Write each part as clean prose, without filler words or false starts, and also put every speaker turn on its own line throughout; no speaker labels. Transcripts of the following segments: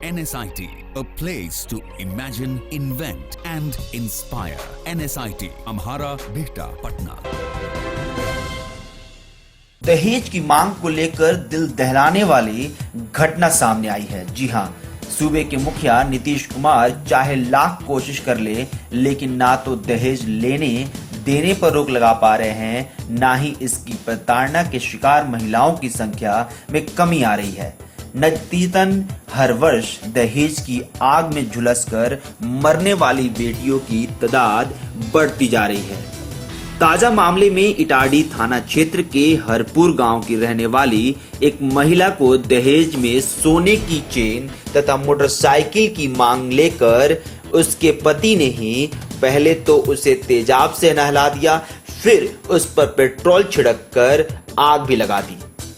NSIT, a place to imagine, invent and inspire. NSIT, Amhara, Bihta, Patna.
दहेज की मांग को लेकर दिल दहलाने वाली घटना सामने आई है। जी हां, सूबे के मुखिया नीतीश कुमार चाहे लाख कोशिश कर ले, लेकिन ना तो दहेज लेने देने पर रोक लगा पा रहे हैं, ना ही इसकी प्रताड़ना के शिकार महिलाओं की संख्या में कमी आ रही है। नतीजतन हर वर्ष दहेज की आग में झुलसकर मरने वाली बेटियों की तादाद बढ़ती जा रही है। ताजा मामले में इटारसी थाना क्षेत्र के हरपुर गांव की रहने वाली एक महिला को दहेज में सोने की चेन तथा मोटरसाइकिल की मांग लेकर उसके पति ने ही पहले तो उसे तेजाब से नहला दिया, फिर उस पर पेट्रोल छिड़ककर आग भी लगा दी।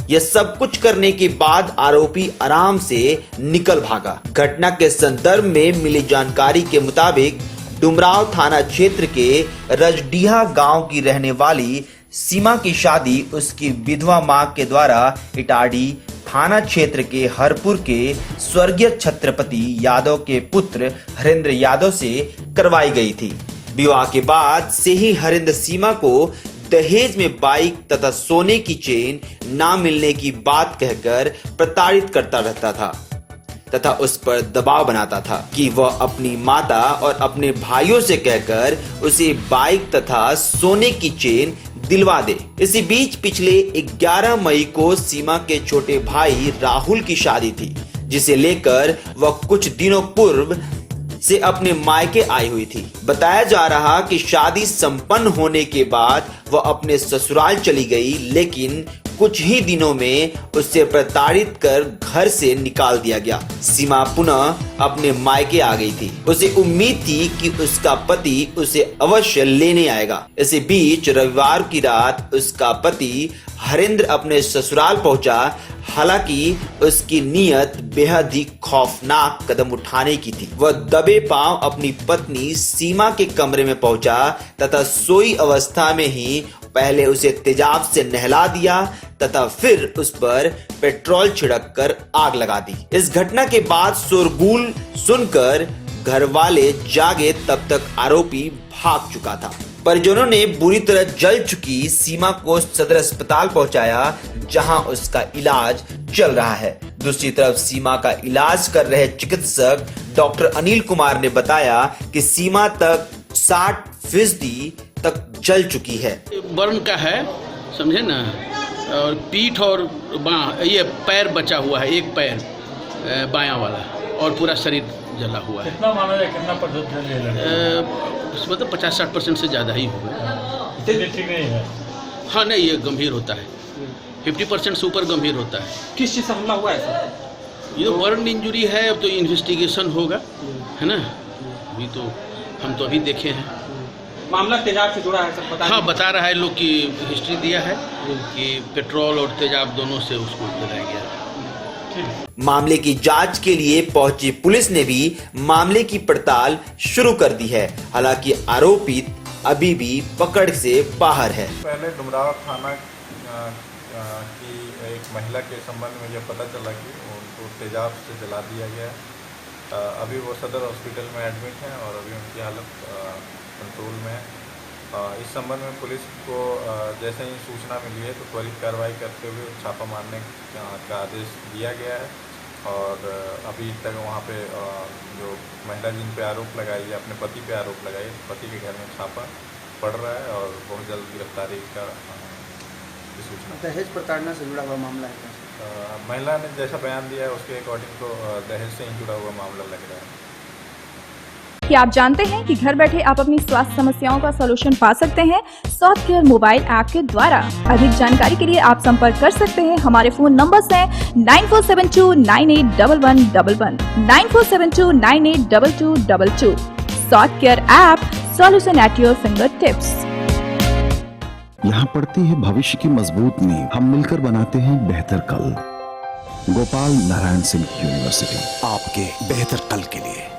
यह सब कुछ करने के बाद आरोपी आराम से निकल भागा। घटना के संदर्भ में मिली जानकारी के मुताबिक डुमराव थाना क्षेत्र के रजडीहा गांव की रहने वाली सीमा की शादी उसकी विधवा मां के द्वारा इटारसी थाना क्षेत्र के हरपुर के स्वर्गीय छत्रपति यादव के पुत्र हरेंद्र यादव से करवाई गई थी। विवाह के बाद से ही हरेंद्र सीमा को दहेज में बाइक तथा सोने की चेन ना मिलने की बात कहकर प्रताड़ित करता रहता था तथा उस पर दबाव बनाता था कि वह अपनी माता और अपने भाइयों से कहकर उसे बाइक तथा सोने की चेन दिलवा दे। इसी बीच पिछले 11 मई को सीमा के छोटे भाई राहुल की शादी थी, जिसे लेकर वह कुछ दिनों पूर्व से अपने मायके आई हुई थी। बताया जा रहा कि शादी संपन्न होने के बाद वह अपने ससुराल चली गई, लेकिन कुछ ही दिनों में उससे प्रताड़ित कर घर से निकाल दिया गया। सीमा पुनः अपने मायके आ गई थी। उसे उम्मीद थी कि उसका पति उसे अवश्य लेने आएगा। इसी बीच रविवार की रात उसका पति हरेंद्र अपने ससुराल पहुंचा। हालांकि उसकी नीयत बेहद ही खौफनाक कदम उठाने की थी। वह दबे पांव अपनी पत्नी सीमा के कमरे में पहुंचा तथा सोई अवस्था में ही पहले उसे तेजाब से नहला दिया तथा फिर उस पर पेट्रोल छिड़ककर आग लगा दी। इस घटना के बाद शोरगुल सुनकर घर वाले जागे तब तक आरोपी भाग चुका था। परिजनों ने बुरी तरह जल चुकी सीमा को सदर अस्पताल पहुंचाया, जहां उसका इलाज चल रहा है। दूसरी तरफ सीमा का इलाज कर रहे चिकित्सक डॉक्टर अनिल कुमार ने बताया कि सीमा तक 60% तक जल चुकी है।
बर्न का है, समझे ना, और पीठ और ये पैर बचा हुआ है, एक पैर बायां वाला, और पूरा शरीर जला हुआ है।
कितना माना जाए, कितना प्रतिशत जल
मतलब 50-60% से ज़्यादा ही होगा।
ठीक नहीं है।
हाँ नहीं, ये गंभीर होता है, 50% से ऊपर गंभीर होता है।
किस चीज़ से हमला हुआ है सर?
ये तो बर्न इंजरी है, अब तो इन्वेस्टिगेशन होगा, है ना। अभी तो हम तो अभी देखे हैं।
मामला तेजाब से जुड़ा है सर, पता?
हाँ, बता रहा है, लोग की हिस्ट्री दिया है कि पेट्रोल और तेजाब दोनों से उसको जलाया गया।
मामले की जांच के लिए पहुंची पुलिस ने भी मामले की पड़ताल शुरू कर दी है। हालांकि आरोपित अभी भी पकड़ से बाहर है।
पहले डुमराव थाना की एक महिला के संबंध में जब पता चला कि उनको तेजाब से जला दिया गया, अभी वो सदर हॉस्पिटल में एडमिट हैं और अभी उनकी हालत कंट्रोल में है। इस संबंध में पुलिस को जैसे ही सूचना मिली है तो त्वरित कार्रवाई करते हुए छापा मारने का आदेश दिया गया है। और अभी तक वहाँ पे जो महिला जिन पे आरोप लगाई है, अपने पति पे आरोप लगाई, पति के घर में छापा पड़ रहा है और बहुत जल्द गिरफ्तारी का सूचना।
दहेज प्रताड़ना से जुड़ा हुआ मामला है।
महिला ने जैसा बयान दिया है उसके अकॉर्डिंग तो दहेज से ही जुड़ा हुआ मामला लग रहा है।
क्या आप जानते हैं कि घर बैठे आप अपनी स्वास्थ्य समस्याओं का सलूशन पा सकते हैं स्वास्थ्य केयर मोबाइल ऐप के द्वारा। अधिक जानकारी के लिए आप संपर्क कर सकते हैं। हमारे फोन नंबर्स हैं 9472981111, 9472982222। स्वास्थ्य care app, solution at your finger tips.
यहाँ पड़ती है भविष्य की मजबूत नींव। हम मिलकर बनाते हैं बेहतर कल। गोपाल नारायण सिंह यूनिवर्सिटी, आपके बेहतर कल के लिए।